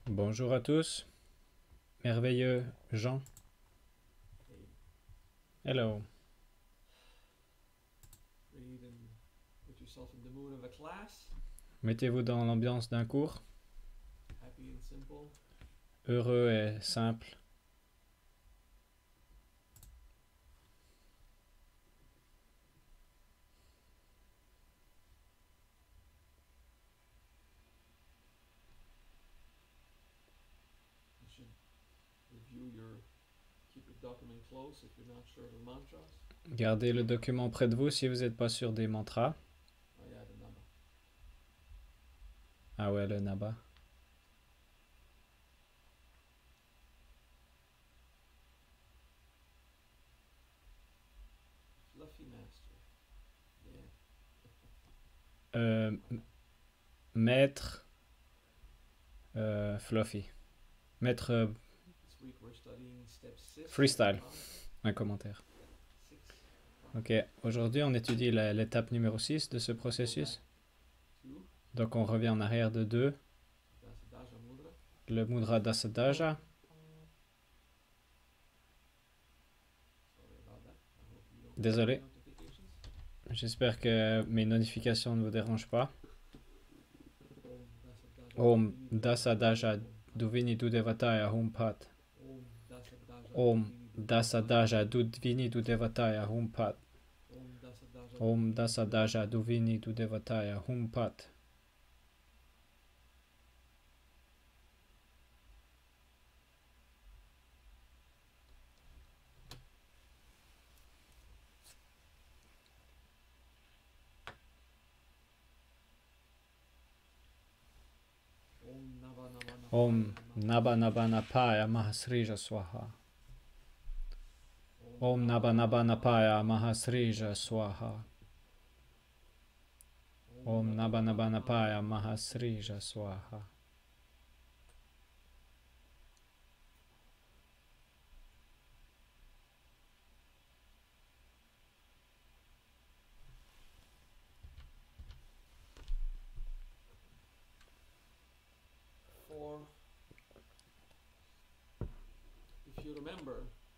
Bonjour à tous, merveilleux Jean. Hello. Mettez-vous dans l'ambiance d'un cours, heureux et simple. Gardez le document près de vous si vous n'êtes pas sûr des mantras. Ah ouais, le Naba. Euh, Maître Fluffy. Maître Freestyle. Un commentaire. Ok, aujourd'hui on étudie l'étape numéro 6 de ce processus. Donc on revient en arrière de 2. Le mudra Dasadaja. Désolé. J'espère que mes notifications ne vous dérangent pas. Om Dasadaja Duvini Dudevataya Humpat. Om Dasadaja Duvini Dudevataya Humpat. Om Dasadaja Duvini Dudevataya Humpat. Om Naba Naba Napaya Mahasrija Swaha. Om Naba Naba Napaya Mahasrija Swaha. Om Naba Naba Napaya Mahasrija Swaha.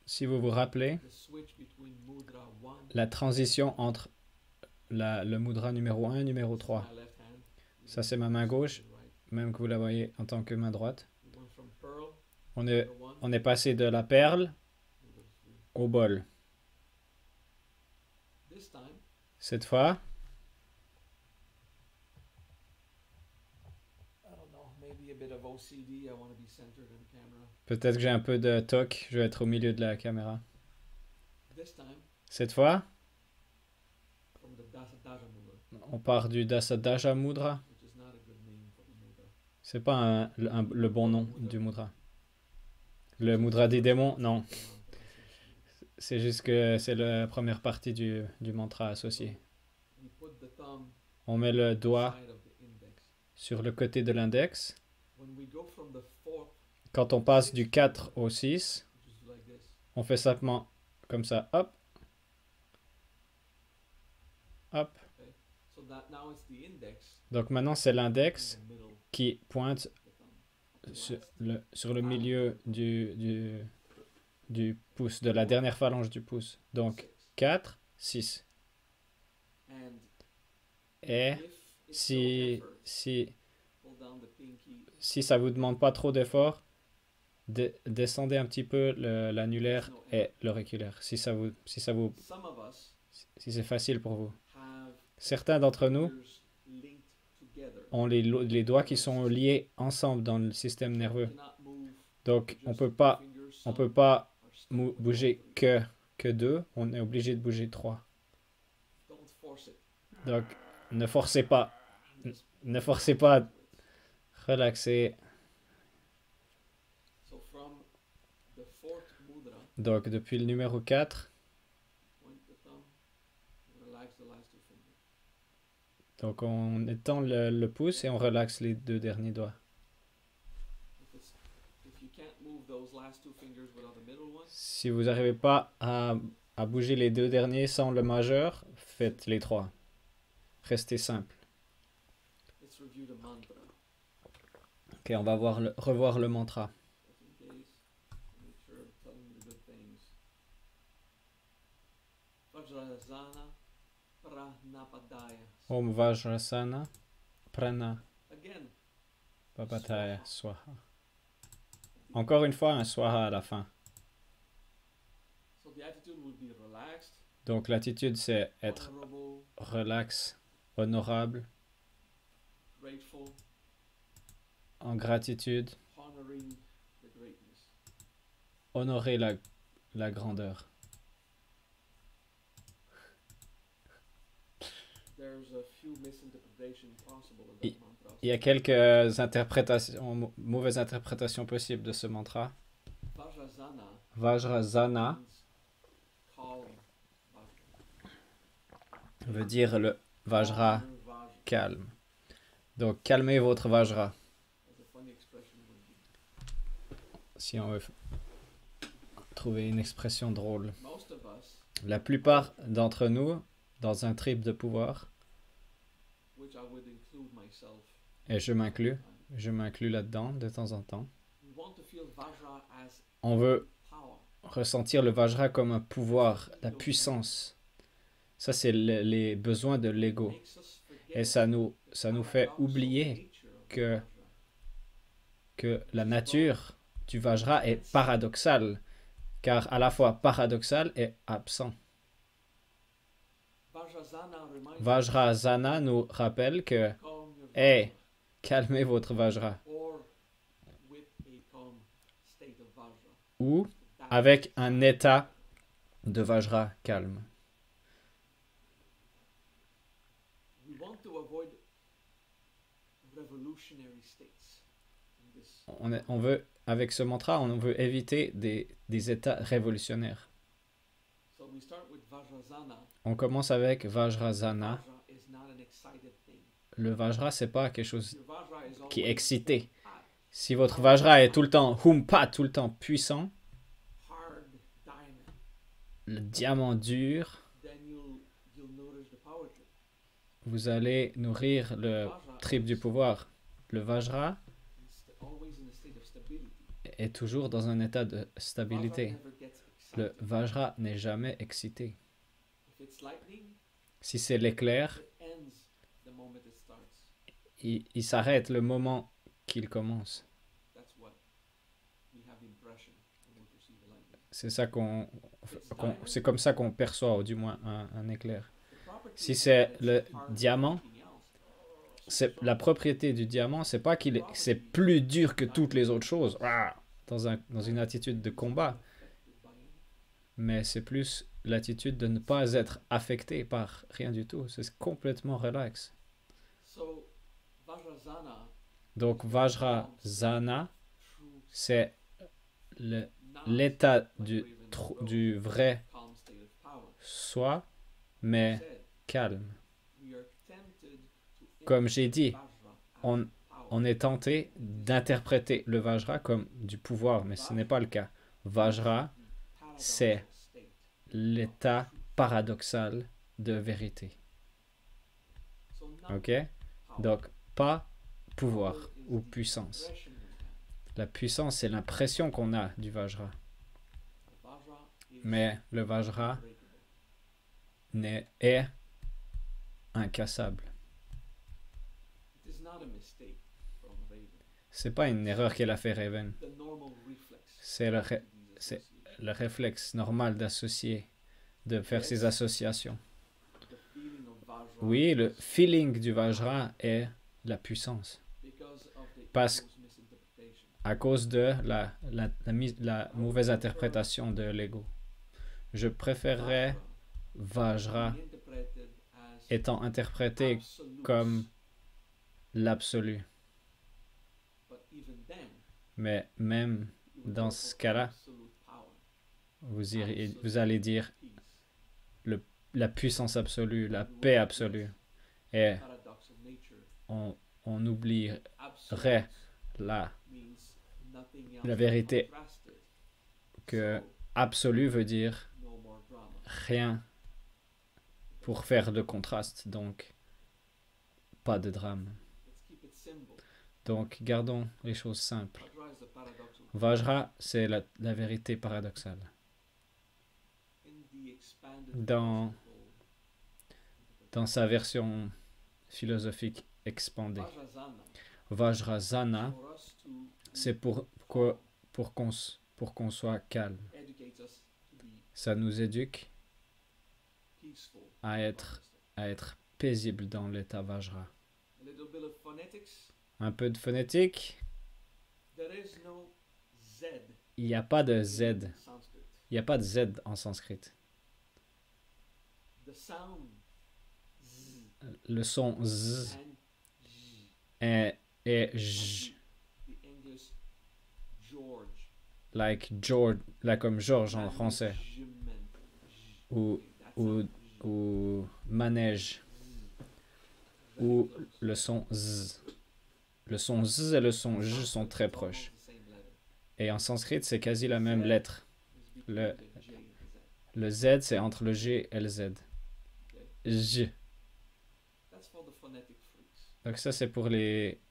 Si vous vous rappelez, la transition entre le mudra numéro 1 et numéro 3. Ça c'est ma main gauche, même que vous la voyez en tant que main droite. On est passé de la perle au bol. Cette fois, peut-être que j'ai un peu de toc, je vais être au milieu de la caméra. Cette fois, on part du Dasadaja Mudra. C'est pas le bon nom du mudra. Le mudra des démons, non. C'est juste que c'est la première partie du mantra associé. On met le doigt sur le côté de l'index. Quand on passe du 4 au 6, on fait simplement comme ça, hop, hop. Donc maintenant c'est l'index qui pointe sur le milieu du pouce, de la dernière phalange du pouce. Donc 4, 6. Et si ça vous demande pas trop d'effort, descendez un petit peu l'annulaire et l'auriculaire, si c'est facile pour vous. Certains d'entre nous ont les doigts qui sont liés ensemble dans le système nerveux. Donc on peut pas bouger que 2, on est obligé de bouger 3. Donc ne forcez pas. Ne forcez pas. Relaxez. Donc depuis le numéro 4. Donc on étend le pouce et on relaxe les 2 derniers doigts. Si vous n'arrivez pas à bouger les 2 derniers sans le majeur, faites les 3. Restez simple. Ok, on va revoir le mantra. Om Vajrasana Prana Papataya Swaha. Encore une fois, un Swaha à la fin. Donc l'attitude, c'est être relax, honorable, en gratitude, honorer la grandeur. Il y a quelques interprétations, mauvaises interprétations possibles de ce mantra. Vajrasana veut dire le Vajra calme. Donc calmez votre Vajra. Si on veut trouver une expression drôle. La plupart d'entre nous, dans un trip de pouvoir, et je m'inclus là-dedans de temps en temps, on veut ressentir le Vajra comme un pouvoir, la puissance. Ça, c'est les besoins de l'ego. Et ça nous fait oublier que la nature du Vajra est paradoxale, car à la fois paradoxale et absent. Vajrasana nous rappelle que, hey, calmez votre Vajra. Ou avec un état de Vajra calme. On veut, avec ce mantra, on veut éviter des états révolutionnaires. On commence avec Vajrasana. Le Vajra, c'est pas quelque chose qui est excité. Si votre Vajra est tout le temps humpa, tout le temps puissant, le diamant dur, vous allez nourrir le trip du pouvoir. Le Vajra est toujours dans un état de stabilité. Le Vajra n'est jamais excité. Si c'est l'éclair, il s'arrête le moment qu'il commence. C'est comme ça qu'on perçoit, ou du moins un éclair. Si c'est le diamant, la propriété du diamant, c'est pas c'est plus dur que toutes les autres choses, dans une attitude de combat, mais c'est plus l'attitude de ne pas être affecté par rien du tout. C'est complètement relax. Donc Vajrasana, c'est l'état du vrai soi, mais calme. Comme j'ai dit, on est tenté d'interpréter le Vajra comme du pouvoir, mais ce n'est pas le cas. Vajra, c'est l'état paradoxal de vérité. Ok? Donc, pas pouvoir ou puissance. La puissance, c'est l'impression qu'on a du Vajra. Mais le Vajra est incassable. C'est pas une erreur qu'elle a fait Raven. C'est le réflexe normal d'associer, de faire ces associations. Oui, le feeling du Vajra est la puissance. Parce à cause de la mauvaise interprétation de l'ego. Je préférerais Vajra étant interprété comme l'absolu. Mais même dans ce cas-là, vous allez dire la puissance absolue, la paix absolue. Et on oublierait la vérité que absolu veut dire rien pour faire de contraste, donc pas de drame. Donc, gardons les choses simples. Vajra, c'est la vérité paradoxale. Dans sa version philosophique expandée, Vajrasana, c'est pour qu'on soit calme. Ça nous éduque à être paisible dans l'état Vajra. Un peu de phonétique. Il n'y a pas de Z. Il n'y a pas de Z en sanskrit. Le son Z est J. Like George, like comme George en français. Ou manège. Ou le son Z. Le son Z et le son J sont très proches. Et en sanskrit, c'est quasi la même lettre. Le Z, c'est entre le G et le Z. J. Donc ça, c'est pour les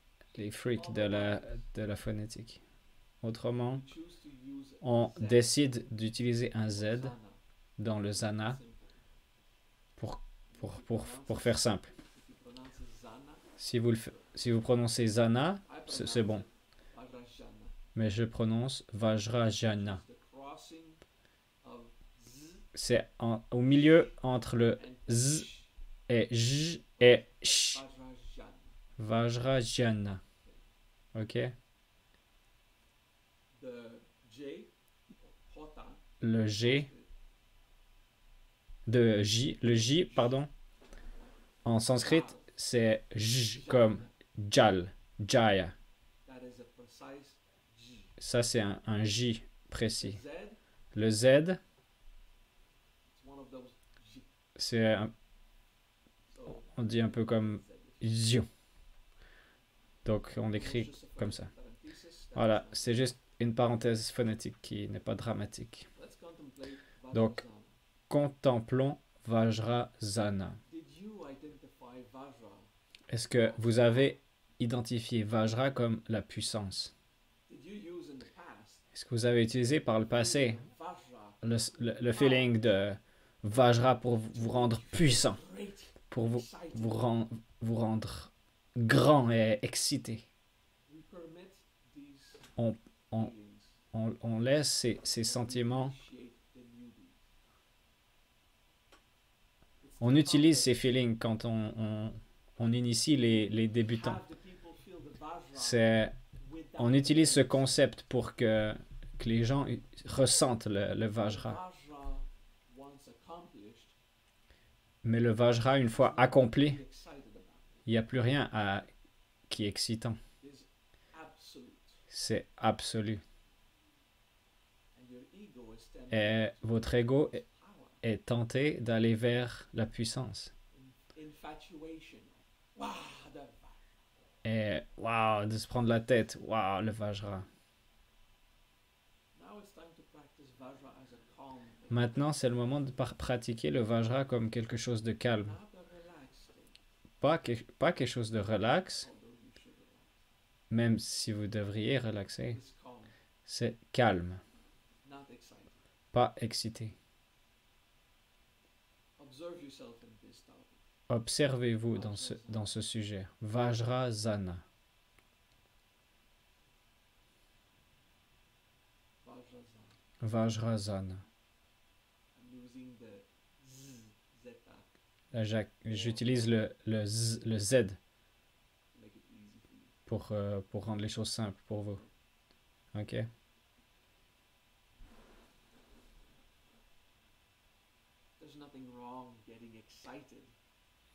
freaks de la phonétique. Autrement, on décide d'utiliser un Z dans le Zana pour faire simple. Si vous prononcez Zana, c'est bon. Mais je prononce Vajrayana. C'est au milieu entre le Z et J et Sh. Vajrayana. Ok? Le G. Le J, pardon. En sanskrit, c'est J comme Jal, Jaya. Ça, c'est un J précis. Le Z, c'est on dit un peu comme Zio. Donc, on l'écrit comme ça. Voilà, c'est juste une parenthèse phonétique qui n'est pas dramatique. Donc, contemplons Vajrasana. Est-ce que vous avez identifié Vajra comme la puissance? Est-ce que vous avez utilisé par le passé le feeling de Vajra pour vous rendre puissant, pour vous rendre grand et excité? On laisse ces sentiments. On utilise ces feelings quand on initie les débutants. On utilise ce concept pour que les gens ressentent le Vajra. Mais le Vajra, une fois accompli, il n'y a plus rien qui est excitant. C'est absolu. Et votre ego est tenté d'aller vers la puissance. Et wow, de se prendre la tête. Wow, le Vajra. Maintenant, c'est le moment de pratiquer le Vajra comme quelque chose de calme. Pas quelque chose de relax, même si vous devriez relaxer. C'est calme, pas excité. Observez-vous dans ce sujet. Vajrasana. Vajrasana. J'utilise le Z pour rendre les choses simples pour vous. Ok?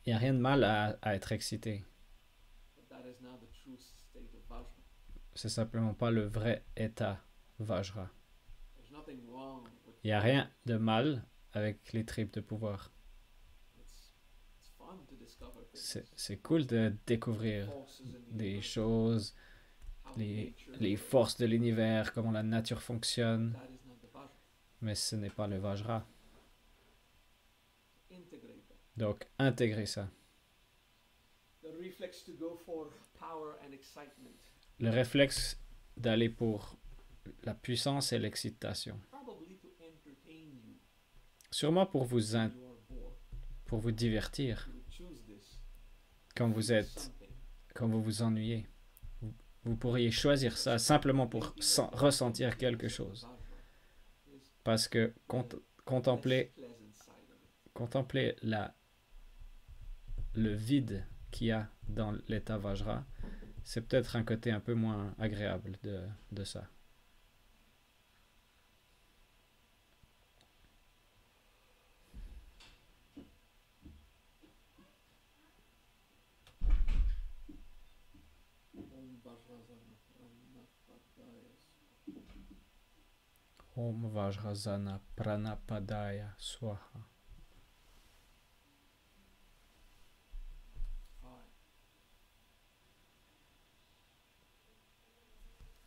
Il n'y a rien de mal à être excité. C'est simplement pas le vrai état Vajra. Il n'y a rien de mal avec les tripes de pouvoir. C'est cool de découvrir des choses, les forces de l'univers, comment la nature fonctionne. Mais ce n'est pas le Vajra. Donc, intégrez ça. le réflexe d'aller pour la puissance et l'excitation. Sûrement pour vous divertir quand vous vous ennuyez. Vous pourriez choisir ça simplement pour ressentir quelque chose. Parce que contempler le vide qu'il y a dans l'état Vajra, c'est peut-être un côté un peu moins agréable de ça. Om Vajrasana Pranapadaya Swaha.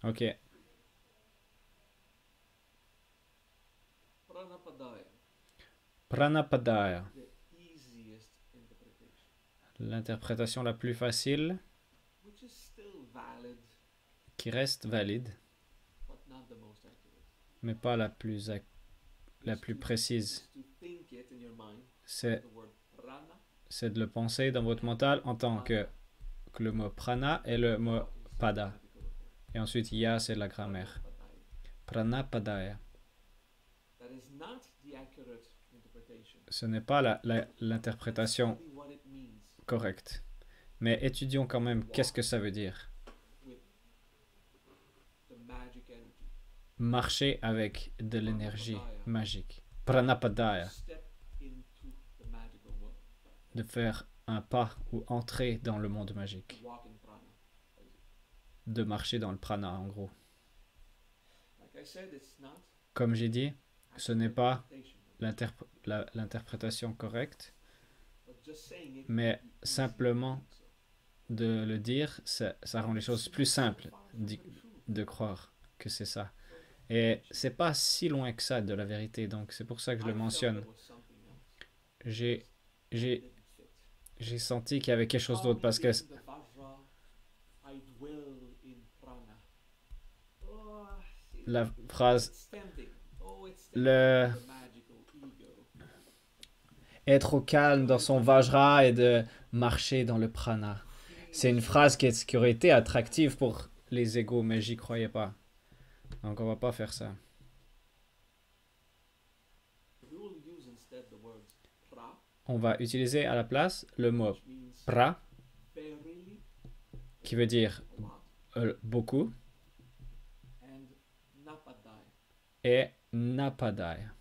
Ok. Pranapadaya. L'interprétation la plus facile, qui reste valide, mais pas la plus précise. C'est de le penser dans votre mental en tant que le mot prana et le mot pada. Et ensuite, ya, c'est la grammaire. Pranapadaya. Ce n'est pas l'interprétation correcte. Mais étudions quand même qu'est-ce que ça veut dire. Marcher avec de l'énergie magique. Pranapadaya. De faire un pas ou entrer dans le monde magique. De marcher dans le prana, en gros. Comme j'ai dit, ce n'est pas l'interprétation correcte, mais simplement de le dire, ça rend les choses plus simples de croire que c'est ça. Et c'est pas si loin que ça de la vérité, donc c'est pour ça que je le mentionne. J'ai senti qu'il y avait quelque chose d'autre parce que la phrase être au calme dans son Vajra et de marcher dans le prana. C'est une phrase qui aurait été attractive pour les égos, mais j'y croyais pas. Donc on va pas faire ça. On va utiliser à la place le mot pra, qui veut dire beaucoup, et napadaya.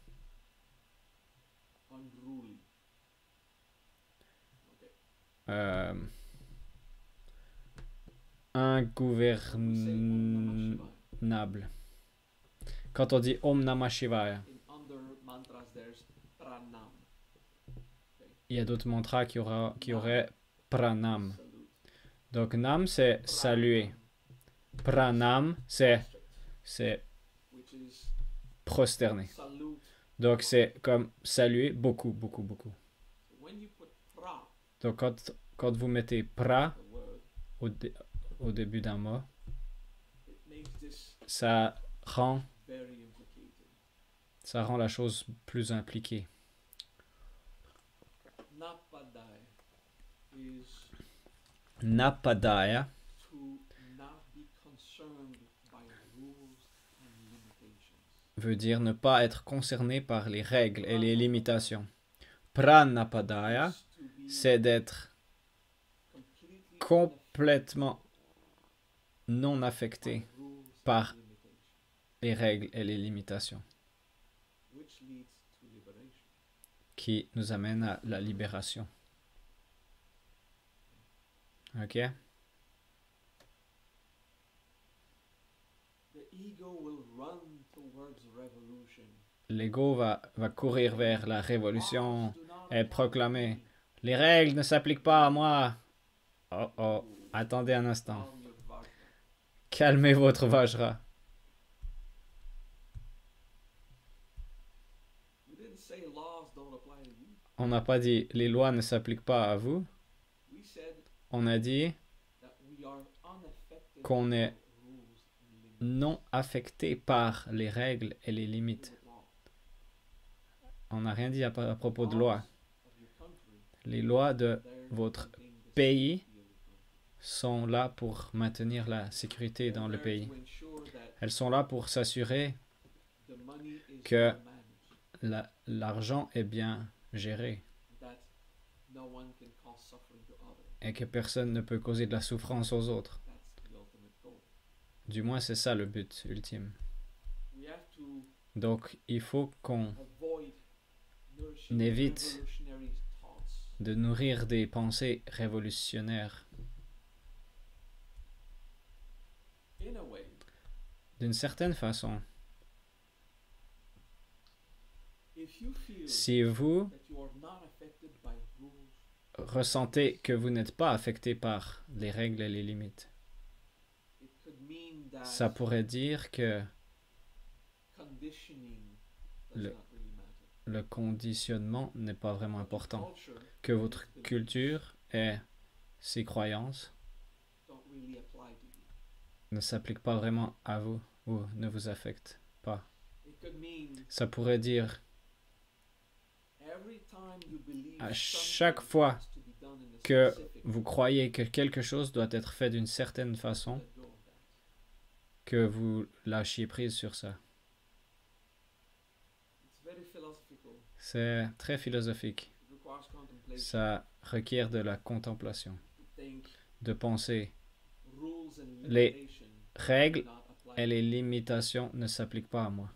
Ingouvernable. Quand on dit Om Namah Shivaya, il y a d'autres mantras qui auraient pranam. Donc nam c'est saluer. Pranam c'est prosterner. Donc c'est comme saluer beaucoup, beaucoup, beaucoup. Donc quand vous mettez pra au début d'un mot, ça rend la chose plus impliquée. Napadaya veut dire ne pas être concerné par les règles et les limitations. Pranapadaya, c'est d'être complètement non affecté par les règles et les limitations, qui nous amène à la libération. Ok? L'ego va courir vers la révolution et proclamer « Les règles ne s'appliquent pas à moi !» Oh oh, attendez un instant. Calmez votre Vajra. On n'a pas dit « Les lois ne s'appliquent pas à vous ». On a dit qu'on est non affecté par les règles et les limites. On n'a rien dit à propos de loi. Les lois de votre pays sont là pour maintenir la sécurité dans le pays. Elles sont là pour s'assurer que l'argent est bien géré et que personne ne peut causer de la souffrance aux autres. Du moins, c'est ça le but ultime. Donc, il faut qu'on évite de nourrir des pensées révolutionnaires. D'une certaine façon, si vous ressentez que vous n'êtes pas affecté par les règles et les limites, ça pourrait dire que le conditionnement n'est pas vraiment important, que votre culture et ses croyances ne s'appliquent pas vraiment à vous ou ne vous affectent pas. Ça pourrait dire à chaque fois que vous croyez que quelque chose doit être fait d'une certaine façon, que vous lâchiez prise sur ça. C'est très philosophique. Ça requiert de la contemplation, de penser. Les règles et les limitations ne s'appliquent pas à moi.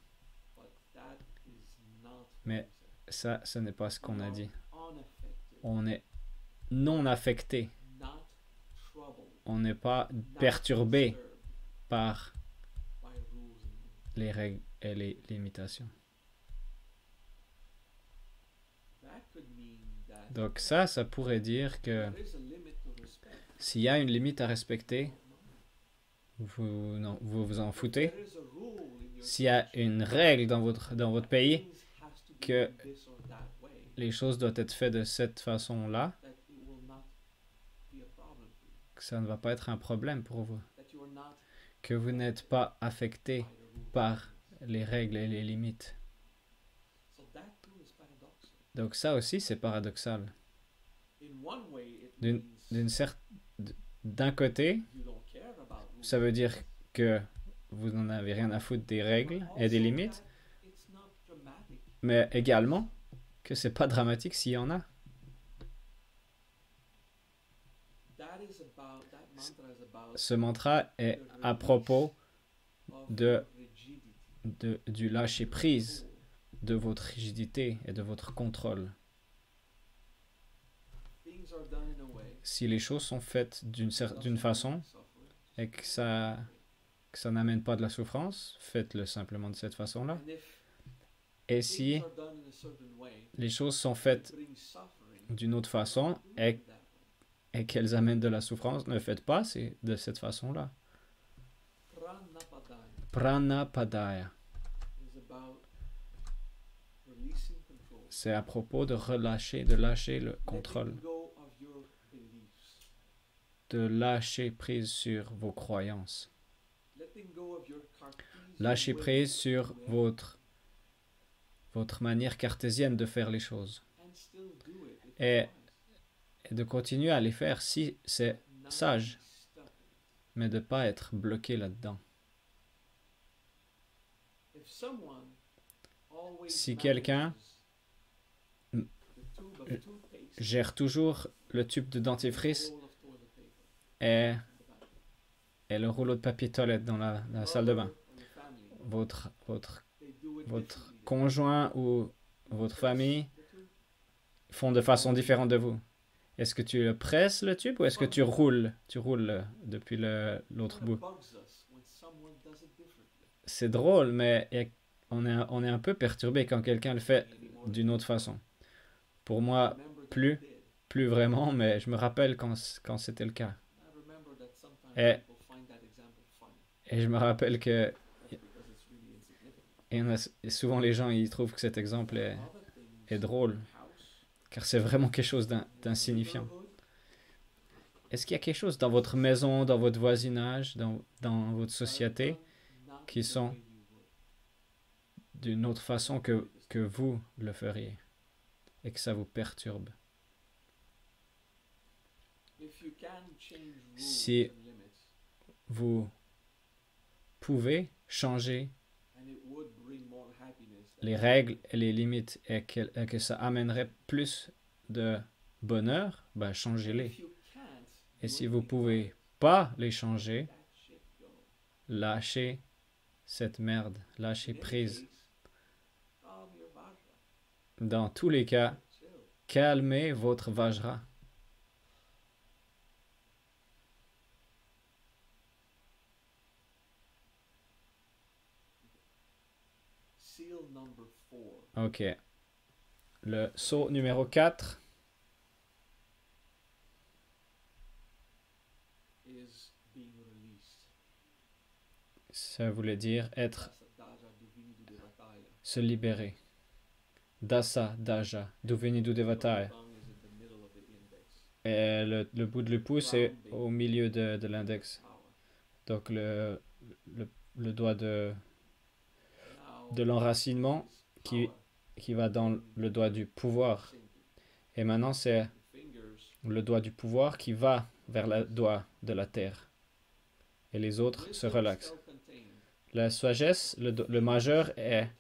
Mais ça, ce n'est pas ce qu'on a dit. On est non affecté. On n'est pas perturbé par les règles et les limitations. Donc ça pourrait dire que s'il y a une limite à respecter, vous vous en foutez. S'il y a une règle dans votre pays que les choses doivent être faites de cette façon-là, que ça ne va pas être un problème pour vous. Que vous n'êtes pas affecté par les règles et les limites. Donc ça aussi, c'est paradoxal. D'un côté, ça veut dire que vous n'en avez rien à foutre des règles et des limites, mais également que c'est pas dramatique s'il y en a. Ce mantra est à propos du lâcher-prise, de votre rigidité et de votre contrôle. Si les choses sont faites d'une façon et que ça n'amène pas de la souffrance, faites-le simplement de cette façon-là. Et si les choses sont faites d'une autre façon et qu'elles amènent de la souffrance, ne faites pas de cette façon-là. Pranapadaya. C'est à propos de lâcher le contrôle, de lâcher prise sur vos croyances, lâcher prise sur votre manière cartésienne de faire les choses et de continuer à les faire si c'est sage, mais de ne pas être bloqué là-dedans. Si quelqu'un gère toujours le tube de dentifrice et le rouleau de papier toilette dans la salle de bain, votre conjoint ou votre famille font de façon différente de vous. Est-ce que tu presses le tube ou est-ce que tu roules depuis l'autre bout? C'est drôle, mais on est un peu perturbé quand quelqu'un le fait d'une autre façon. Pour moi, plus vraiment, mais je me rappelle quand c'était le cas. Et je me rappelle que souvent les gens ils trouvent que cet exemple est drôle, car c'est vraiment quelque chose d'insignifiant. Est-ce qu'il y a quelque chose dans votre maison, dans votre voisinage, dans votre société qui sont d'une autre façon que vous le feriez et que ça vous perturbe? Si vous pouvez changer les règles et les limites et que ça amènerait plus de bonheur, ben changez-les. Et si vous ne pouvez pas les changer, lâchez cette merde, lâchez prise. Dans tous les cas, calmez votre Vajra. Ok. Le sceau numéro 4 ça voulait dire être, se libérer. Dasa, Daja, Duvenidu Devataya. Et le bout de le pouce est au milieu de l'index. Donc le doigt de l'enracinement qui va dans le doigt du pouvoir. Et maintenant, c'est le doigt du pouvoir qui va vers le doigt de la terre. Et les autres se relaxent. La sagesse, le majeur est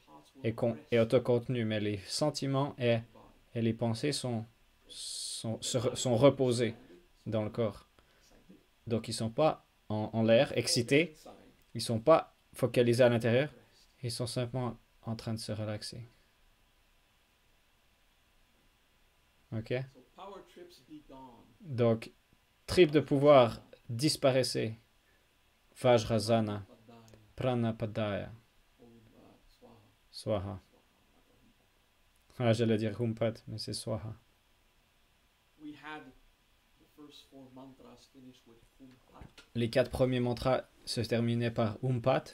autocontenu, mais les sentiments et les pensées sont reposés dans le corps. Donc, ils ne sont pas en l'air, excités. Ils ne sont pas focalisés à l'intérieur. Ils sont simplement en train de se relaxer. Ok? Donc, trip de pouvoir disparaissait. Vajrasana, Pranapadaya, Swaha. Ah, j'allais dire Humpat, mais c'est Swaha. Les 4 premiers mantras se terminaient par Humpat.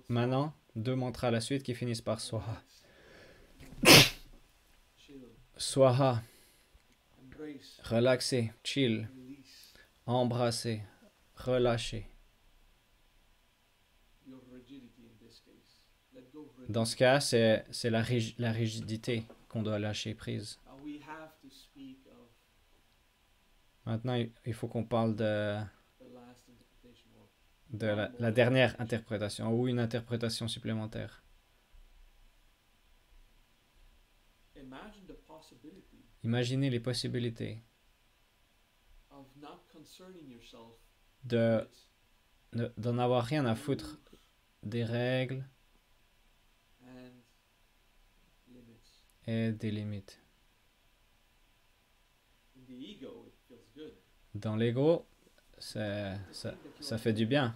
Maintenant, 2 mantras à la suite qui finissent par Swaha. Swaha. Relaxer, chill. Embrasser, relâcher. Dans ce cas, c'est la rigidité qu'on doit lâcher prise. Maintenant, il faut qu'on parle de la dernière interprétation ou une interprétation supplémentaire. Imaginez les possibilités d'en avoir rien à foutre des règles et des limites. Dans l'ego, ça fait du bien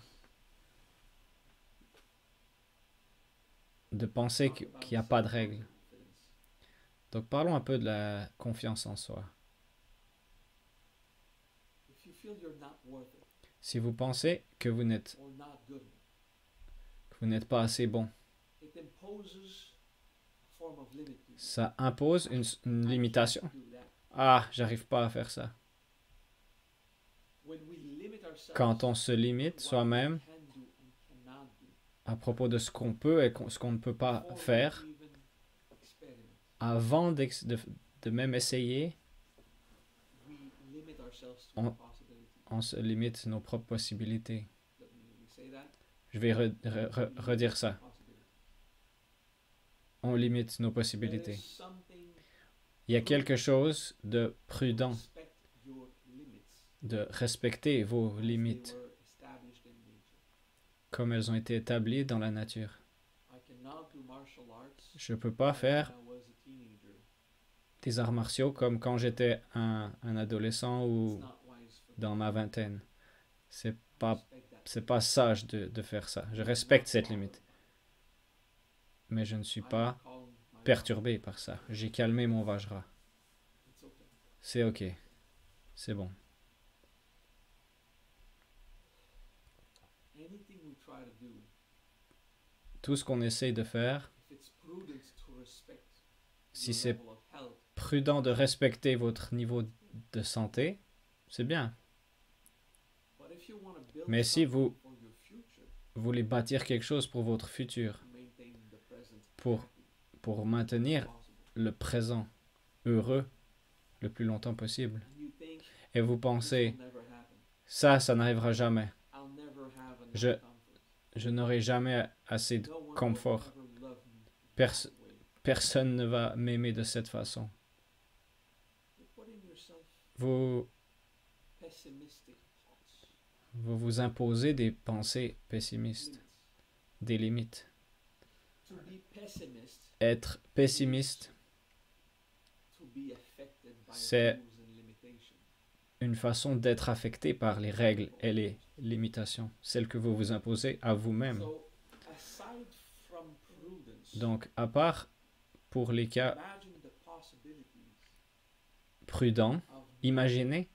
de penser qu'il n'y a pas de règles. Donc parlons un peu de la confiance en soi. Si vous pensez que vous n'êtes pas assez bon, ça impose une limitation. Ah, j'arrive pas à faire ça. Quand on se limite soi-même à propos de ce qu'on peut et ce qu'on ne peut pas faire, avant de même essayer, on se limite nos propres possibilités. Je vais redire ça. On limite nos possibilités. Il y a quelque chose de prudent, de respecter vos limites, comme elles ont été établies dans la nature. Je ne peux pas faire des arts martiaux comme quand j'étais un adolescent ou dans ma vingtaine. C'est pas sage de faire ça. Je respecte cette limite. Mais je ne suis pas perturbé par ça. J'ai calmé mon Vajra. C'est ok. C'est bon. Tout ce qu'on essaye de faire, si c'est prudent de respecter votre niveau de santé, c'est bien. Mais si vous voulez bâtir quelque chose pour votre futur, pour maintenir le présent heureux le plus longtemps possible, et vous pensez, ça n'arrivera jamais. Je n'aurai jamais assez de confort. Personne ne va m'aimer de cette façon. Vous vous imposez des pensées pessimistes, des limites. Être pessimiste, c'est une façon d'être affecté par les règles et les limitations, celles que vous vous imposez à vous-même. Donc, à part pour les cas prudents, imaginez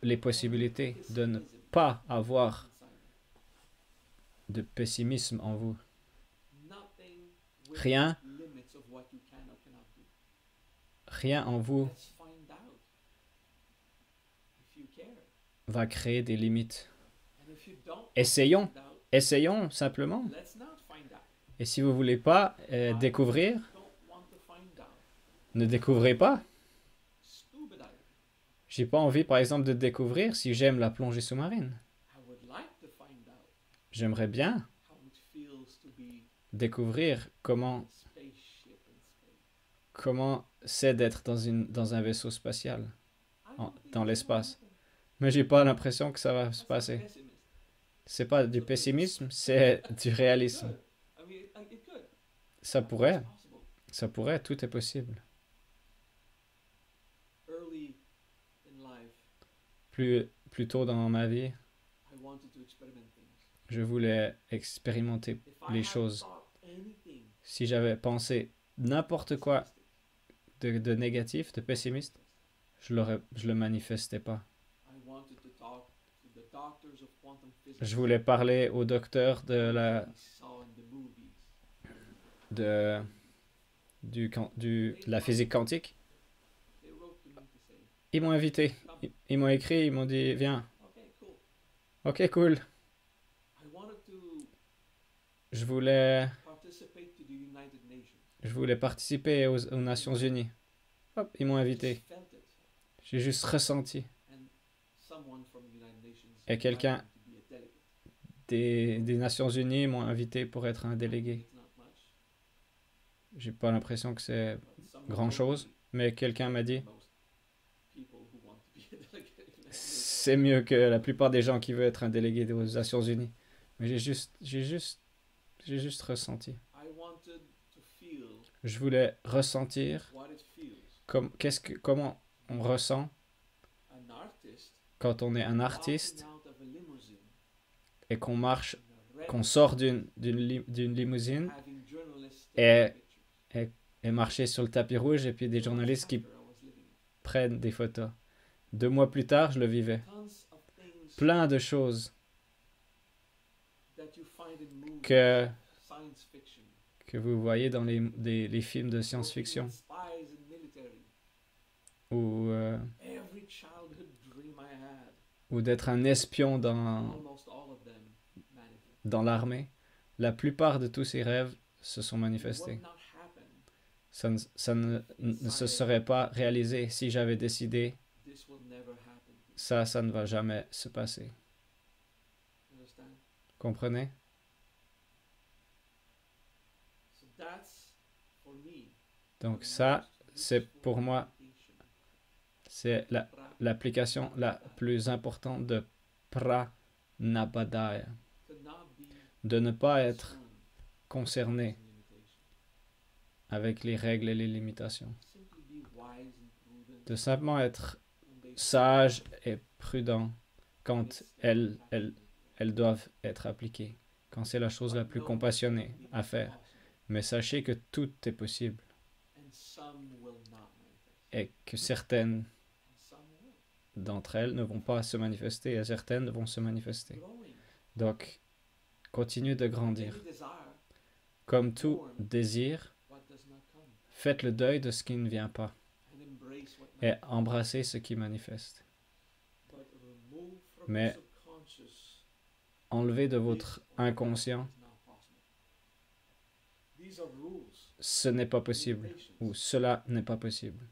les possibilités de ne pas avoir de pessimisme en vous. Rien en vous va créer des limites. Essayons simplement. Et si vous ne voulez pas découvrir, ne découvrez pas. J'ai pas envie, par exemple, de découvrir si j'aime la plongée sous-marine. J'aimerais bien découvrir comment c'est d'être dans un vaisseau spatial, dans l'espace. Mais j'ai pas l'impression que ça va se passer. C'est pas du pessimisme, c'est du réalisme. Ça pourrait, tout est possible. Plus tôt dans ma vie, je voulais expérimenter les choses. Si j'avais pensé n'importe quoi de négatif, de pessimiste, je le manifestais pas. Je voulais parler au docteur de la physique quantique. Ils m'ont invité. Ils m'ont écrit, ils m'ont dit, viens. Ok, cool. Je voulais participer aux Nations Unies. Hop, ils m'ont invité. J'ai juste ressenti. Et quelqu'un des Nations Unies m'ont invité pour être un délégué. J'ai pas l'impression que c'est grand-chose, mais quelqu'un m'a dit c'est mieux que la plupart des gens qui veulent être un délégué des Nations Unies. Mais j'ai juste ressenti. Je voulais ressentir comment on ressent quand on est un artiste et qu'on sort d'une limousine et marcher sur le tapis rouge et puis des journalistes qui prennent des photos. 2 mois plus tard, je le vivais. Plein de choses que vous voyez dans les films de science-fiction. Ou d'être un espion dans l'armée. La plupart de tous ces rêves se sont manifestés. Ça ne se serait pas réalisé si j'avais décidé ça ne va jamais se passer. Comprenez? Donc ça, c'est pour moi, c'est l'application la plus importante de Pranabadaya. De ne pas être concerné avec les règles et les limitations. De simplement être sage et prudent quand elles doivent être appliquées, quand c'est la chose la plus compassionnée à faire. Mais sachez que tout est possible et que certaines d'entre elles ne vont pas se manifester et certaines vont se manifester. Donc, continuez de grandir. Comme tout désir, faites le deuil de ce qui ne vient pas. et embrasser ce qui manifeste. Mais enlever de votre inconscient, ce n'est pas possible, ou cela n'est pas possible.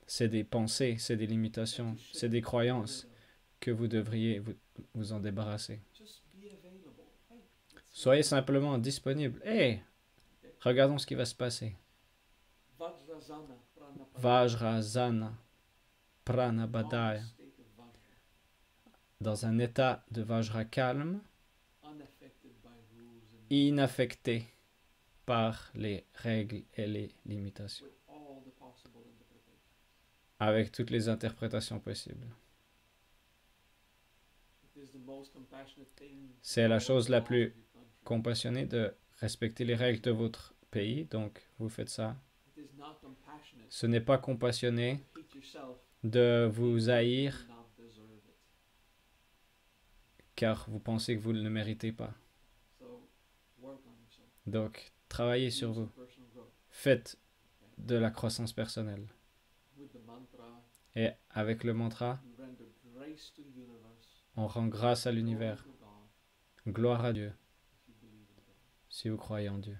C'est des pensées, c'est des limitations, c'est des croyances que vous devriez vous en débarrasser. Soyez simplement disponible. Hé, regardons ce qui va se passer. Vajrasana Pranabadaya. Dans un état de Vajra calme, inaffecté par les règles et les limitations, avec toutes les interprétations possibles. C'est la chose la plus compassionnée de respecter les règles de votre pays, donc vous faites ça. Ce n'est pas compassionné de vous haïr car vous pensez que vous ne le méritez pas. Donc, travaillez sur vous. Faites de la croissance personnelle. Et avec le mantra, on rend grâce à l'univers. Gloire à Dieu, si vous croyez en Dieu.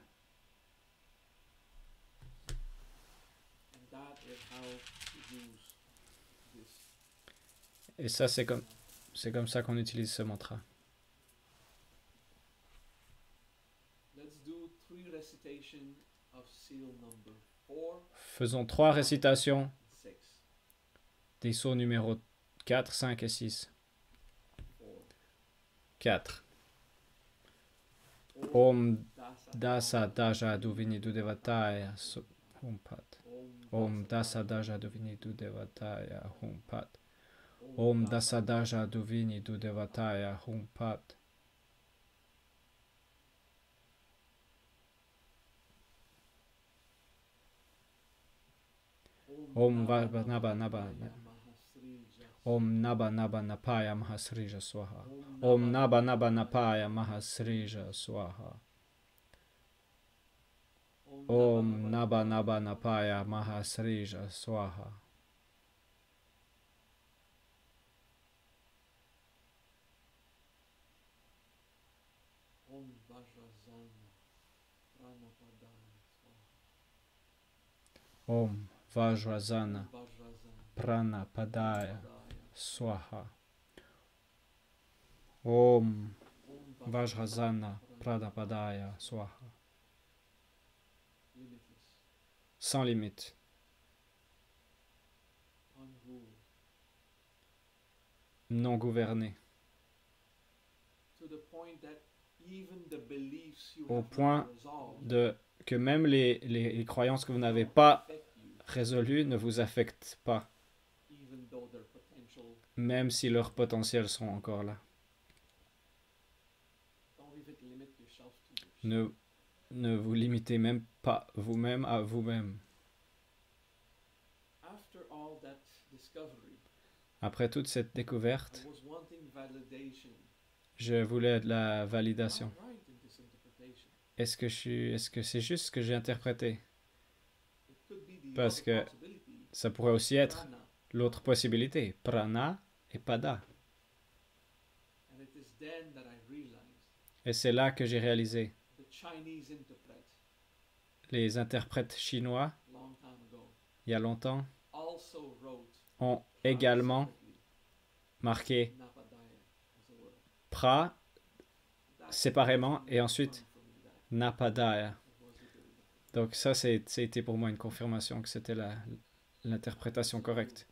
Et ça, c'est comme ça qu'on utilise ce mantra. Faisons 3 récitations des sauts numéros 4, 5 et 6. 4. Om Dasa Daja Duvini Dudevataya Humpat. Om Dasa Daja Duvini Dudevataya Humpat. Om Dasa Daja Duvini Dudevataya Humpat. Om Naba Naba Om Naba Naba Napaya Mahasrija Swaha. Om Naba Naba Napaya Mahasrija Swaha. Om Naba Naba Napaya Mahasrija Swaha. Om Vajrasana Pranapadaya Swaha. Om Vajrasana Pranapadaya Swaha. Sans limite. Non gouverné. Au point que même les croyances que vous n'avez pas résolues ne vous affectent pas, même si leurs potentiels sont encore là. Ne vous limitez même pas vous-même à vous-même. Après toute cette découverte, je voulais de la validation. Est-ce que c'est juste ce que j'ai interprété? Parce que ça pourrait aussi être l'autre possibilité, prana et pada. Et c'est là que j'ai réalisé. Les interprètes chinois, il y a longtemps, ont également marqué pra séparément et ensuite napadaya. Donc ça, c'était pour moi une confirmation que c'était l'interprétation correcte.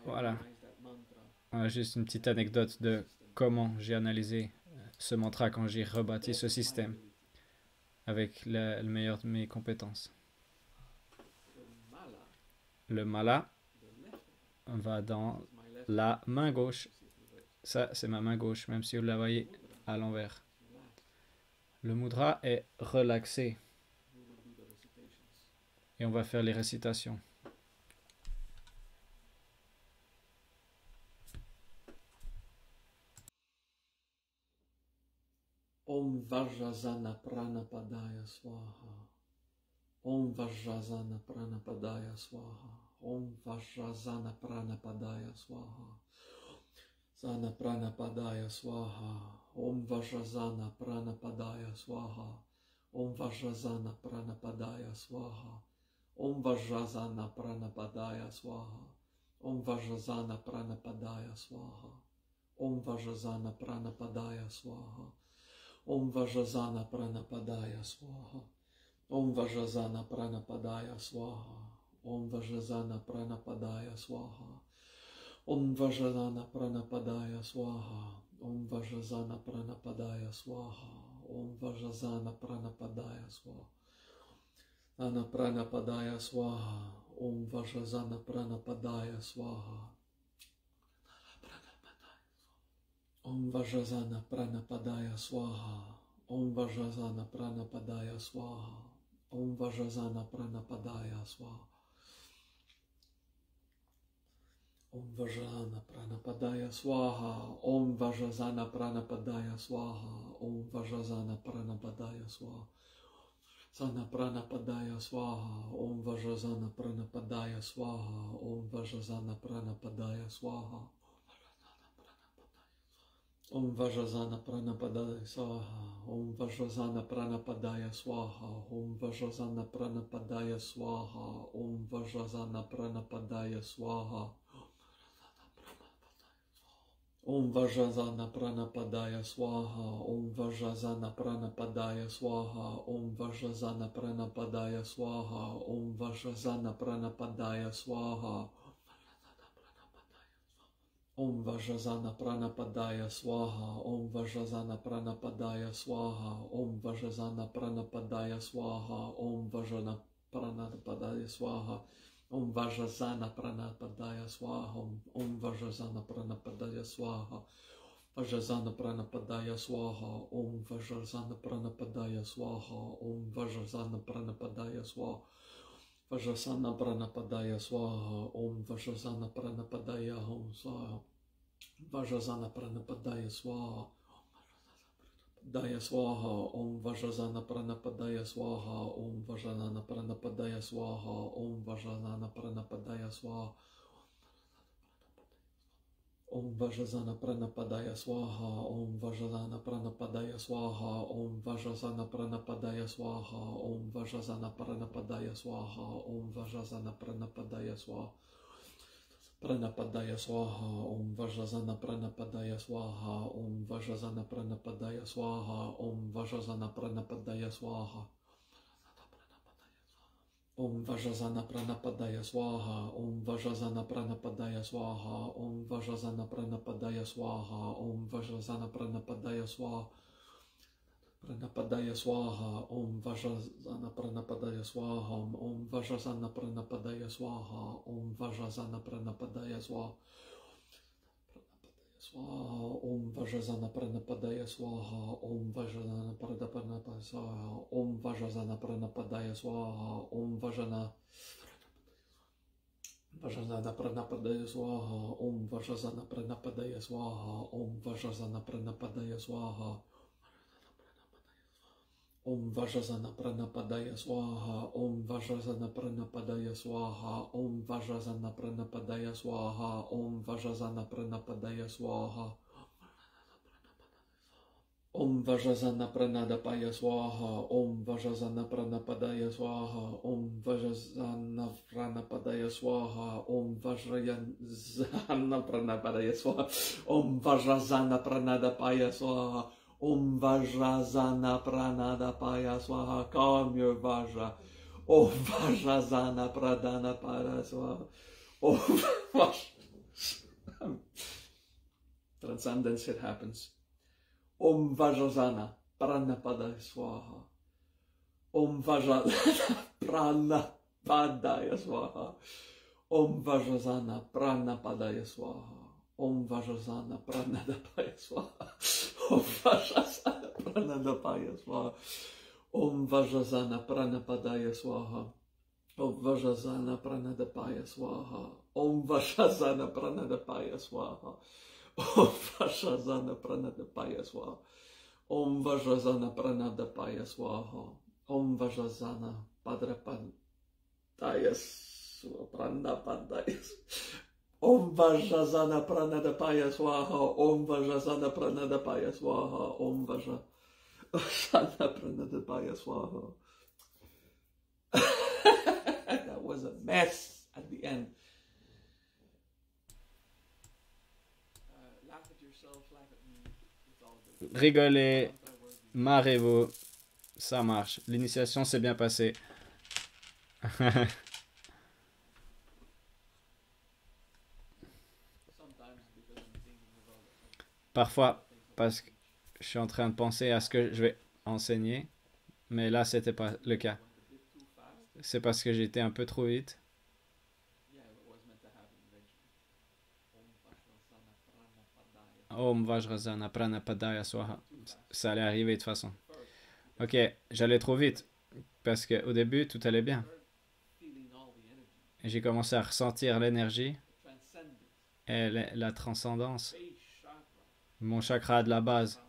Voilà. Juste une petite anecdote de comment j'ai analysé ce mantra quand j'ai rebâti ce système avec le meilleur de mes compétences. Le mala va dans la main gauche. Ça, c'est ma main gauche, même si vous la voyez à l'envers. Le mudra est relaxé. Et on va faire les récitations. Om Vajrasana Pranapadaya Swaha. Om Vajrazana Pranapadaya Swaha. Om Vajrazana Pranapadaya Swaha. Zana Pranapadaya Swaha. Om Vajrazana Pranapadaya Swaha. Om Vajrazana Pranapadaya Swaha. Om Vajrazana Pranapadaya Swaha. Om Vajrazana Pranapadaya Swaha. Om Vajrazana Pranapadaya Swaha. Om Vajrazana Pranapadaya Swaha. Om Vajrazana Pranapadaya Swaha. Om Vajrazana Pranapadaya Swaha. Om Vajrazana Pranapadaya Swaha. Om Vajrazana Pranapadaya Swaha. Om Vajrazana Pranapadaya Swaha. Ana Pranapadaya Swaha. Om Vajrazana Pranapadaya Swaha. Om Vajrazana Pranapadaya Swaha. Om Vajrazana Pranapadaya Swaha. Om Vajrazana Pranapadaya Swaha. Om Vajrazana Pranapadaya Swaha. Om Vajrazana Pranapadaya Swaha. Om Vajrazana Pranapadaya Swaha. Sana Pranapadaya Swaha. Om Vajrazana Pranapadaya Swaha. Om Vajrazana Pranapadaya Swaha. Om Vajrazana Pranapadaya Swaha. Om Vajrazana Pranapadaya Swaha. Om Vajrazana Pranapadaya Swaha. Om Vajrazana Pranapadaya Swaha. Om Vajrazana Pranapadaya Swaha. Om Vajrazana Pranapadaya Swaha. Om Vajrazana Pranapadaya Swaha. Om Vajrazana Pranapadaya Swaha. Om Vajrazana Pranapadaya Swaha. Om Vajrazana Pranapadaya Swaha. Om Vajrazana Pranapadaya Swaha. Om Vajrazana Pranapadaya Swaha. Om Vajrazana Pranapadaya Swaha. Om Vajrazana Pranapadaya Swaha. Vajrazana Pranapadaya Swaha. Om Vajrazana Pranapadaya Swaha. Om Vajrazana Pranapadaya Swaha. Vajrazana Pranapadaya Swaha. Om Vajrazana Pranapadaya Swaha. Vajrazana Pranapadaya Swaha. Daya Swaha. Om Vajrazana Pranapadaya Swaha. Om Vajrazana Pranapadaya Swaha. Om Vajrazana Pranapadaya Swaha. Om Vajrazana Pranapadaya Swaha. Om Vajrazana Pranapadaya Swaha. Om Vajrazana Pranapadaya Swaha. Om Vajrazana Pranapadaya Swaha. Om Vajrazana Pranapadaya Swaha. Pranapadaya Swaha. Om Vajrazana Pranapadaya Swaha. Om Vajrazana Pranapadaya Swaha. Om Vajrazana Pranapadaya Swaha. Om Vajrazana Pranapadaya Swaha. Om Vajrazana Pranapadaya Swaha. Om Vajrazana Pranapadaya Swaha. Om Vajrazana Pranapadaya Swaha. Pranapadaya Swaha. Om Vajrazana Pranapadaya Swaha. Om Vajrazana Pranapadaya Swaha. Om Vajrazana Pranapadaya Swaha. Om Vajrazana Pranapadaya Swaha. Om Vajrazana Pranapadaya Swaha. Om Vajrazana Pranapadaya Swaha. Om Vajrazana Pranapadaya Swaha. Om Vajrazana Pranapadaya Swaha. Om Vajrazana Pranapadaya Swaha. Om Vajrazana Pranapadaya Swaha. Om Vajrazana Pranapadaya Swaha. Om Vajrazana Pranapadaya Swaha. Om Vajrazana Pranapadaya Swaha. Om Vajrazana Pranadapaya Swaha. Om Vajrazana Pranapadaya Swaha. Om Vajrazana Pranapadaya Swaha. Om Vajrazana Pranapadaya Swaha. Om Vajrazana Pranadapaya Swaha. Om Vajrazana Pranadapaya Swaha. Calm your Vajra. Om Vajrazana Pranadapaya Swaha. Om Vajrazana. Transcendence, it happens. Om Vajrazana Pranapadaya Swaha. Om Vajrazana Pranapadaya Swaha. Om Vajrazana Pranapadaya Swaha. Om Vajrazana Pranadapaya Swaha. Om Vajrazana Pranadapaya Swaha. Om Vajrazana Pranapadaya Swaha. Om Vajrazana Pranadapaya Swaha. Om Vajrazana Pranadapaya Swaha. Om Vajrazana Pranadapaya Swaha. Om Vajrazana Pranadapaya Swaha. Om Vajrasana Padrapadaya Pranapadaya. Om Vajrasana Pranadapaya Swaha. Om Vajrasana Pranadapaya Swaha. Om Vajrasana Pranadapaya Swaha. That was a mess at the end. Laugh at yourself, laugh at me. It's all good. Rigolez, marrez-vous. Ça marche. L'initiation s'est bien passée. Parfois, parce que je suis en train de penser à ce que je vais enseigner, mais là, c'était pas le cas. C'est parce que j'étais un peu trop vite. Om Vajrasana Pranapadaya Swaha. Ça allait arriver de toute façon. Ok, j'allais trop vite parce qu'au début, tout allait bien. Et j'ai commencé à ressentir l'énergie et la transcendance. Mon chakra de la base.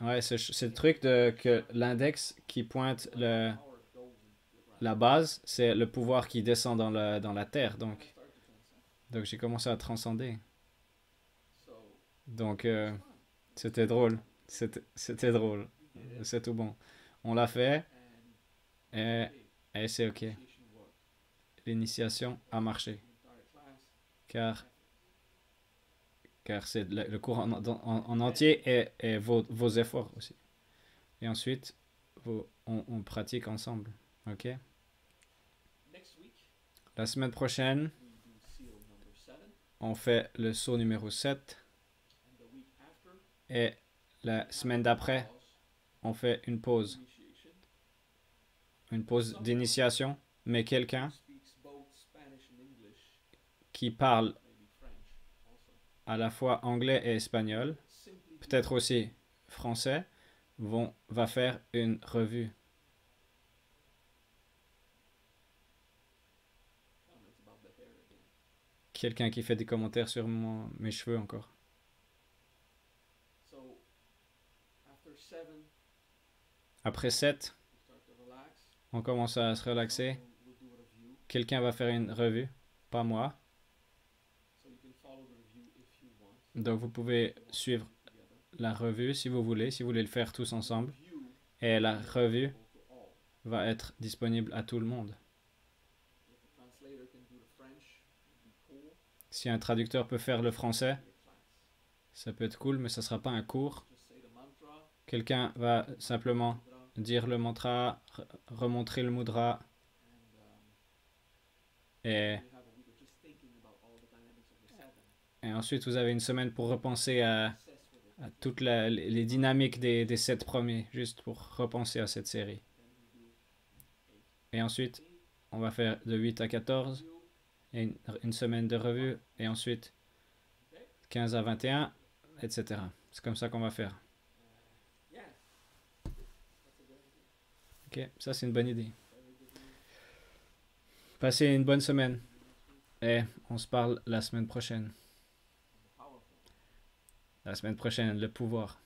Ouais, c'est le truc que l'index qui pointe la base, c'est le pouvoir qui descend dans la terre. Donc j'ai commencé à transcender. Donc, c'était drôle. C'était drôle. C'est tout bon. On l'a fait et c'est ok. L'initiation a marché. Car c'est le cours en entier et vos efforts aussi. Et ensuite, on pratique ensemble. Ok? La semaine prochaine, on fait le saut numéro 7. Et la semaine d'après, on fait une pause. Une pause d'initiation. Mais quelqu'un qui parle à la fois anglais et espagnol, peut-être aussi français, va faire une revue. Quelqu'un qui fait des commentaires sur mes cheveux encore. Après 7, on commence à se relaxer. Quelqu'un va faire une revue, pas moi. Donc vous pouvez suivre la revue si vous voulez le faire tous ensemble. Et la revue va être disponible à tout le monde. Si un traducteur peut faire le français, ça peut être cool, mais ça ne sera pas un cours. Quelqu'un va simplement dire le mantra, remontrer le mudra, et ensuite vous avez une semaine pour repenser à toutes les dynamiques des 7 premiers, juste pour repenser à cette série. Et ensuite, on va faire de 8 à 14, et une semaine de revue, et ensuite 15 à 21, etc. C'est comme ça qu'on va faire. Ok, ça c'est une bonne idée. Passez une bonne semaine. Et on se parle la semaine prochaine. La semaine prochaine, le pouvoir.